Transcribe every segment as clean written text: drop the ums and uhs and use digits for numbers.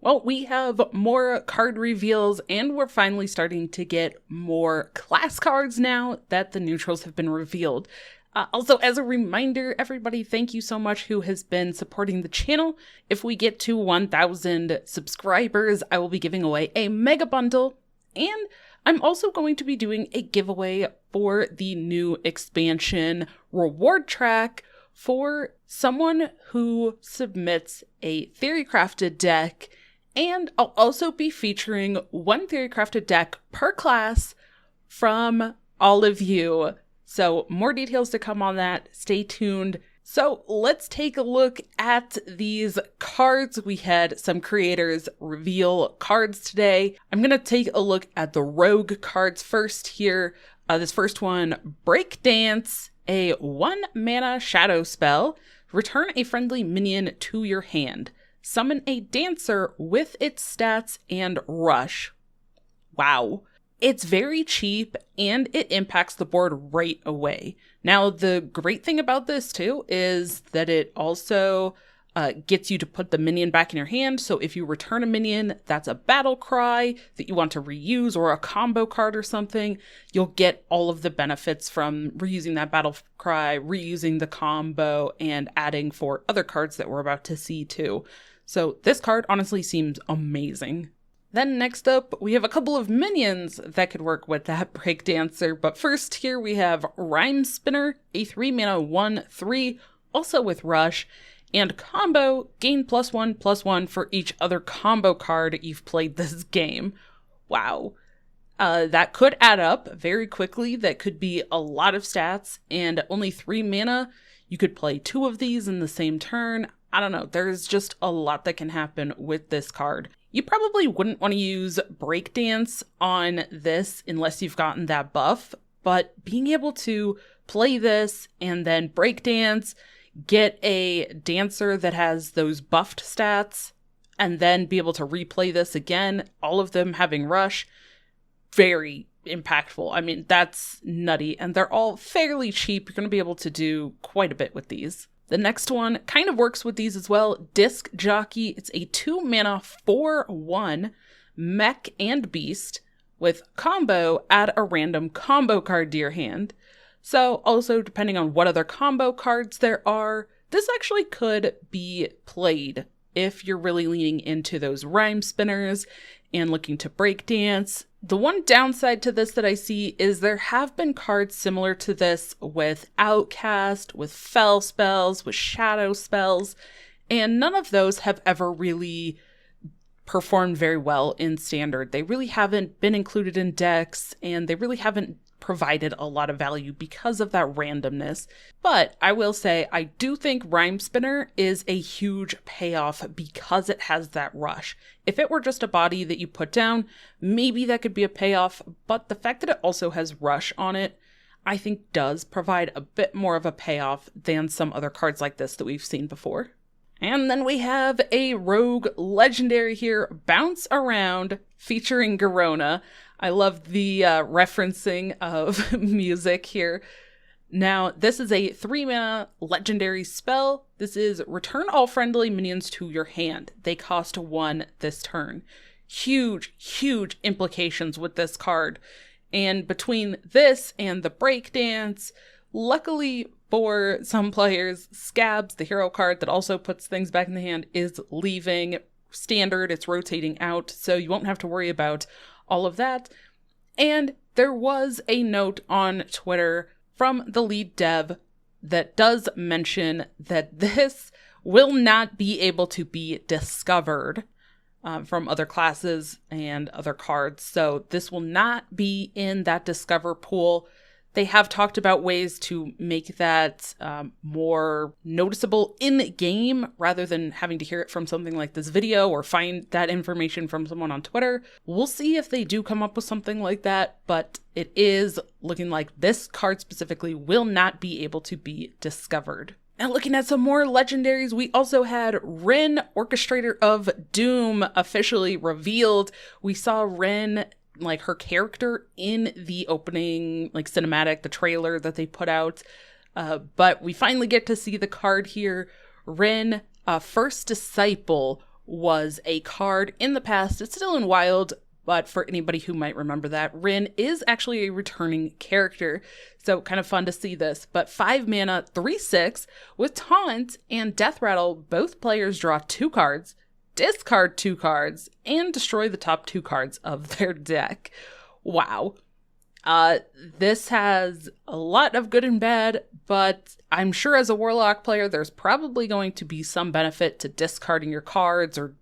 Well, we have more card reveals, and we're finally starting to get more class cards now that the neutrals have been revealed. Also, as a reminder, everybody, thank you so much who has been supporting the channel. If we get to 1,000 subscribers, I will be giving away a mega bundle, and I'm also going to be doing a giveaway for the new expansion reward track for someone who submits a theory-crafted deck. And I'll also be featuring one theory-crafted deck per class from all of you. So more details to come on that. Stay tuned. So let's take a look at these cards. We had some creators reveal cards today. I'm going to take a look at the rogue cards first here. This first one, Breakdance, a 1-mana shadow spell. Return a friendly minion to your hand. Summon a dancer with its stats and rush. Wow. It's very cheap and it impacts the board right away. Now, the great thing about this too is that it also gets you to put the minion back in your hand. So if you return a minion that's a battle cry that you want to reuse or a combo card or something, you'll get all of the benefits from reusing that battle cry, reusing the combo, and adding for other cards that we're about to see too. So this card honestly seems amazing. Then next up, we have a couple of minions that could work with that Breakdancer. But first here we have Rhyme Spinner, a 3-mana 1/3, also with Rush. And combo, gain +1/+1 for each other combo card you've played this game. Wow. That could add up very quickly. That could be a lot of stats. And only 3 mana, you could play 2 of these in the same turn. I don't know, there's just a lot that can happen with this card. You probably wouldn't want to use Breakdance on this unless you've gotten that buff, but being able to play this and then Breakdance, get a dancer that has those buffed stats, and then be able to replay this again, all of them having rush, very impactful. I mean, that's nutty, and they're all fairly cheap. You're going to be able to do quite a bit with these. The next one kind of works with these as well. Disc Jockey. It's a 2-mana 4/1 mech and beast with combo, add a random combo card to your hand. So also depending on what other combo cards there are, this actually could be played if you're really leaning into those rhyme spinners and looking to breakdance. The one downside to this that I see is there have been cards similar to this with Outcast, with Fell spells, with Shadow spells, and none of those have ever really performed very well in Standard. They really haven't been included in decks, and they really haven't provided a lot of value because of that randomness. But I will say, I do think Rhyme Spinner is a huge payoff because it has that rush. If it were just a body that you put down, maybe that could be a payoff, but the fact that it also has rush on it, I think does provide a bit more of a payoff than some other cards like this that we've seen before. And then we have a rogue legendary here, Bounce Around, featuring Garona. I love the referencing of music here. Now, this is a 3-mana legendary spell. This is return all friendly minions to your hand. They cost 1 this turn. Huge, huge implications with this card. And between this and the breakdance, luckily for some players, Scabs, the hero card that also puts things back in the hand, is leaving Standard. It's rotating out, so you won't have to worry about all of that. And there was a note on Twitter from the lead dev that does mention that this will not be able to be discovered from other classes and other cards. So this will not be in that discover pool. They have talked about ways to make that more noticeable in game rather than having to hear it from something like this video or find that information from someone on Twitter. We'll see if they do come up with something like that, but it is looking like this card specifically will not be able to be discovered. Now looking at some more legendaries, we also had Rin Orchestrator of Doom officially revealed. We saw Rin, like her character, in the opening cinematic, the trailer that they put out, but we finally get to see the card here. Rin, first disciple was a card in the past. It's still in Wild, but for anybody who might remember that, Rin is actually a returning character. So kind of fun to see this. But 5 mana, 3/6, with Taunt and Death Rattle, both players draw 2 cards, discard 2 cards, and destroy the top 2 cards of their deck. Wow. This has a lot of good and bad, but I'm sure as a Warlock player, there's probably going to be some benefit to discarding your cards or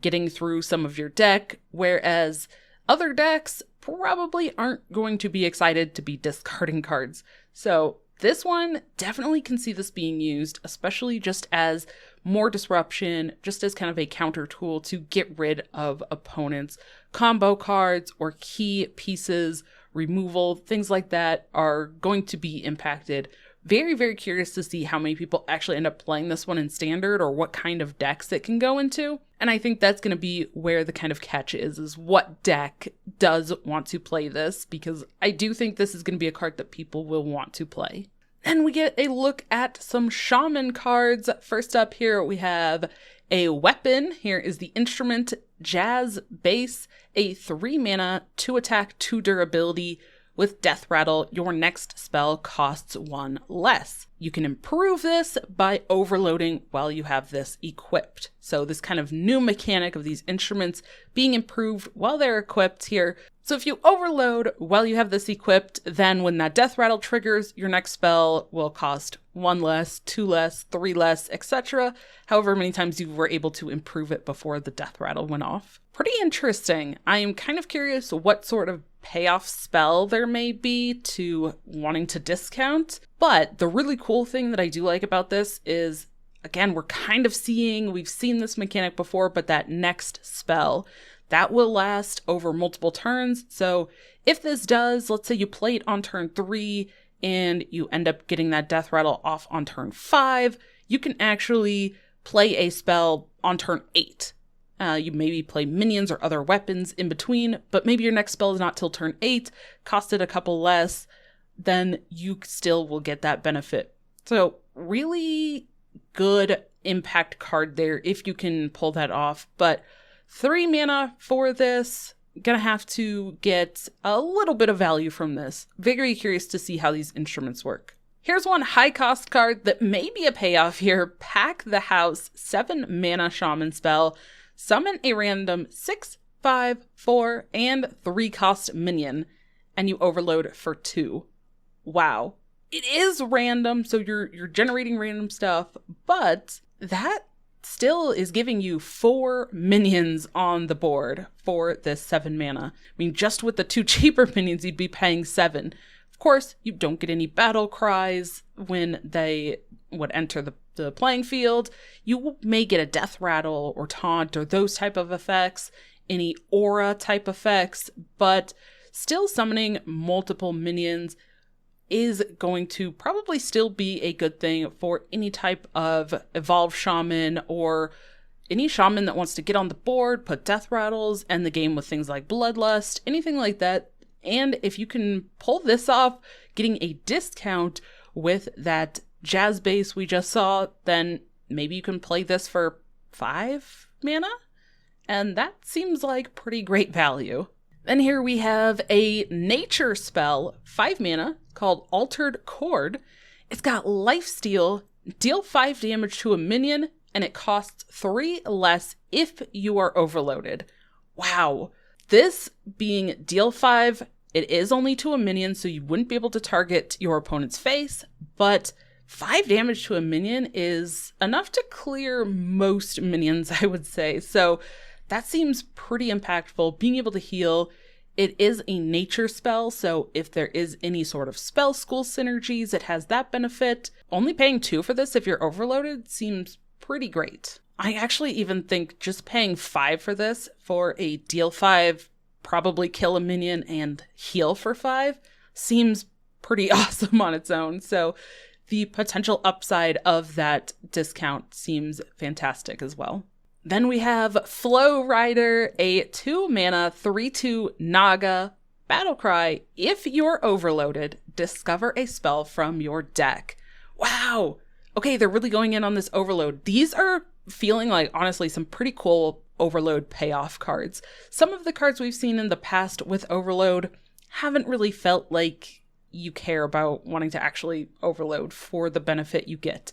getting through some of your deck, whereas other decks probably aren't going to be excited to be discarding cards. So this one definitely can see this being used, especially just as more disruption, just as kind of a counter tool to get rid of opponents' combo cards or key pieces. Removal, things like that are going to be impacted. Very, very curious to see how many people actually end up playing this one in Standard or what kind of decks it can go into. And I think that's going to be where the kind of catch is what deck does want to play this, because I do think this is going to be a card that people will want to play. And we get a look at some Shaman cards. First up here, we have a weapon. Here is the instrument, Jazz Bass, a 3 mana, 2 attack, 2 durability. With Death Rattle, your next spell costs 1 less. You can improve this by overloading while you have this equipped. So this kind of new mechanic of these instruments being improved while they're equipped here. So if you overload while you have this equipped, then when that Death Rattle triggers, your next spell will cost 1 less, 2 less, 3 less, etc. However many times you were able to improve it before the Death Rattle went off. Pretty interesting. I am kind of curious what sort of payoff spell there may be to wanting to discount. But the really cool thing that I do like about this is, again, we've seen this mechanic before, but that next spell, that will last over multiple turns. So if this does, let's say you play it on turn 3 and you end up getting that Death Rattle off on turn 5, you can actually play a spell on turn 8. You maybe play minions or other weapons in between, but maybe your next spell is not till turn 8, costed a couple less, then you still will get that benefit. So really good impact card there if you can pull that off. But 3 mana for this, gonna have to get a little bit of value from this. Very curious to see how these instruments work. Here's one high cost card that may be a payoff here. Pack the House, 7 mana shaman spell. Summon a random 6, 5, 4, and 3 cost minion, and you overload for 2. Wow. It is random, so you're generating random stuff, but that still is giving you 4 minions on the board for this 7 mana. I mean, just with the 2 cheaper minions, you'd be paying 7. Of course, you don't get any battle cries when they would enter the playing field. You may get a Death Rattle or Taunt or those type of effects, any aura type effects, but still summoning multiple minions is going to probably still be a good thing for any type of evolved shaman or any shaman that wants to get on the board, put Death Rattles, end the game with things like Bloodlust, anything like that. And if you can pull this off, getting a discount with that Jazz Bass we just saw, then maybe you can play this for 5 mana? And that seems like pretty great value. Then here we have a nature spell, 5 mana, called Altered Chord. It's got Lifesteal, deal 5 damage to a minion, and it costs 3 less if you are overloaded. Wow. This being deal 5, it is only to a minion, so you wouldn't be able to target your opponent's face, but 5 damage to a minion is enough to clear most minions, I would say. So that seems pretty impactful. Being able to heal, it is a nature spell, so if there is any sort of spell school synergies, it has that benefit. Only paying 2 for this if you're overloaded seems pretty great. I actually even think just paying 5 for this for a deal 5, probably kill a minion and heal for 5 seems pretty awesome on its own. So the potential upside of that discount seems fantastic as well. Then we have Flow Rider, a 2 mana 3/2 Naga Battlecry. If you're overloaded, discover a spell from your deck. Wow. Okay, they're really going in on this overload. These are feeling like, honestly, some pretty cool Overload payoff cards. Some of the cards we've seen in the past with Overload haven't really felt like you care about wanting to actually overload for the benefit you get.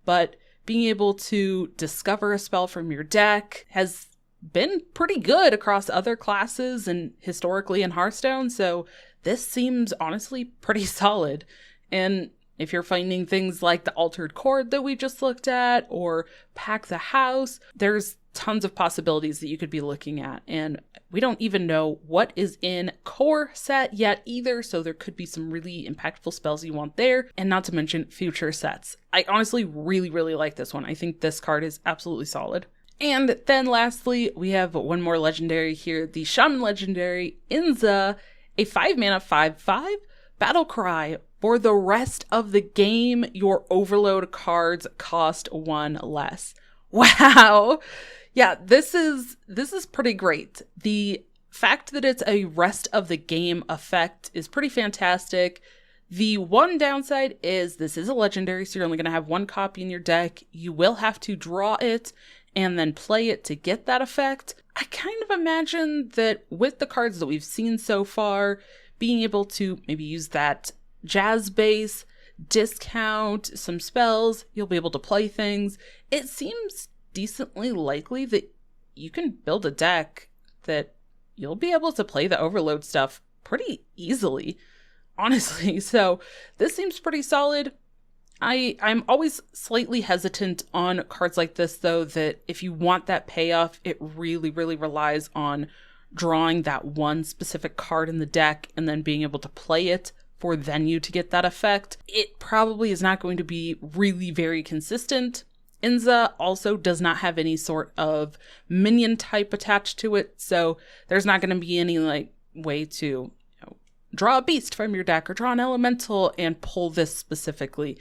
But being able to discover a spell from your deck has been pretty good across other classes and historically in Hearthstone, so this seems honestly pretty solid. And if you're finding things like the Altered Chord that we just looked at, or Pack the House, there's tons of possibilities that you could be looking at. And we don't even know what is in core set yet either, so there could be some really impactful spells you want there, and not to mention future sets. I honestly really, really like this one. I think this card is absolutely solid. And then lastly, we have one more legendary here, the Shaman legendary, Inza, a 5-mana 5/5 battle cry. For the rest of the game, your Overload cards cost 1 less. Wow! Yeah, this is pretty great. The fact that it's a rest of the game effect is pretty fantastic. The one downside is this is a legendary, so you're only going to have 1 copy in your deck. You will have to draw it and then play it to get that effect. I kind of imagine that with the cards that we've seen so far, being able to maybe use that Jazz base, discount some spells, you'll be able to play things. It seems decently likely that you can build a deck that you'll be able to play the Overload stuff pretty easily, honestly. So this seems pretty solid. I'm always slightly hesitant on cards like this, though, that if you want that payoff, it really, really relies on drawing that one specific card in the deck and then being able to play it for then you to get that effect. It probably is not going to be really very consistent. Inza also does not have any sort of minion type attached to it, so there's not going to be any way to draw a beast from your deck or draw an elemental and pull this specifically,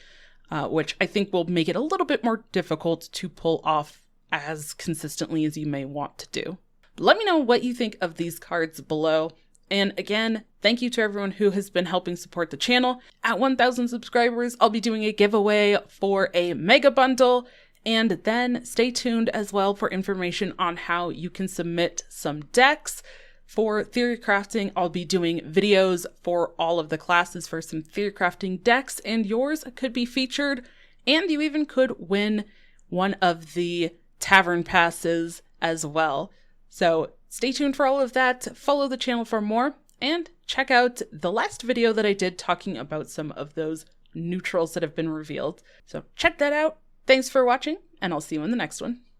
which I think will make it a little bit more difficult to pull off as consistently as you may want to do. Let me know what you think of these cards below. And again, thank you to everyone who has been helping support the channel. At 1,000 subscribers, I'll be doing a giveaway for a mega bundle. And then stay tuned as well for information on how you can submit some decks. For theory crafting, I'll be doing videos for all of the classes for some theory crafting decks, and yours could be featured. And you even could win one of the tavern passes as well. So stay tuned for all of that, follow the channel for more, and check out the last video that I did talking about some of those neutrals that have been revealed. So check that out. Thanks for watching, and I'll see you in the next one.